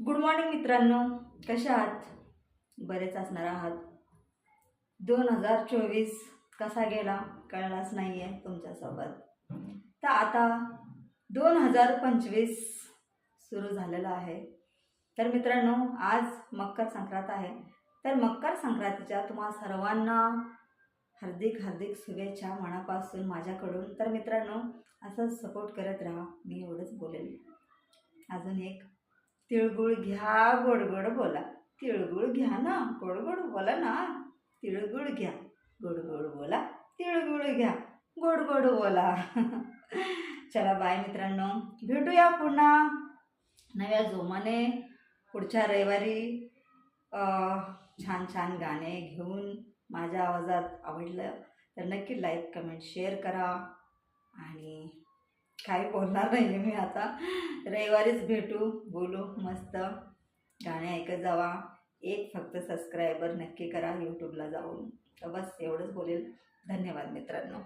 Good morning मित्रांनो, कशा आहात? बरेच असणार आहात. 2024 कसा गेला कळलाच नाही आहे तुमच्यासोबत. तर आता 2025 सुरू झालेला आहे. तर मित्रांनो, आज मकर संक्रांत आहे. तर मकर संक्रांतीच्या तुम्हा सर्वांना हार्दिक हार्दिक शुभेच्छा मनापासून माझ्याकडून. तर मित्रांनो, असंच सपोर्ट करत राहा, मी एवढंच बोलेल. अजून एक, तिळगुळ घ्या गोड गोड बोला. तिळगुळ घ्या ना, गोड गोड बोला ना. तिळगुळ घ्या, गोड गोड बोला. तिळगुळ घ्या, गोड गोड बोला. चला बाय मित्रांनो, भेटूया पुन्हा नव्या जोमाने पुढच्या रविवारी. छान छान गाणे घेऊन. माझ्या आवाजात आवडलं तर नक्की लाईक कमेंट शेअर करा. आणि काही बोलणार नाही आहे मी आता. रविवारीच भेटू, बोलू मस्त, गाणे ऐकत जावा. एक फक्त सबस्क्रायबर नक्की करा यूट्यूबला जाऊन. तर बस एवढंच बोलेल. धन्यवाद मित्रांनो.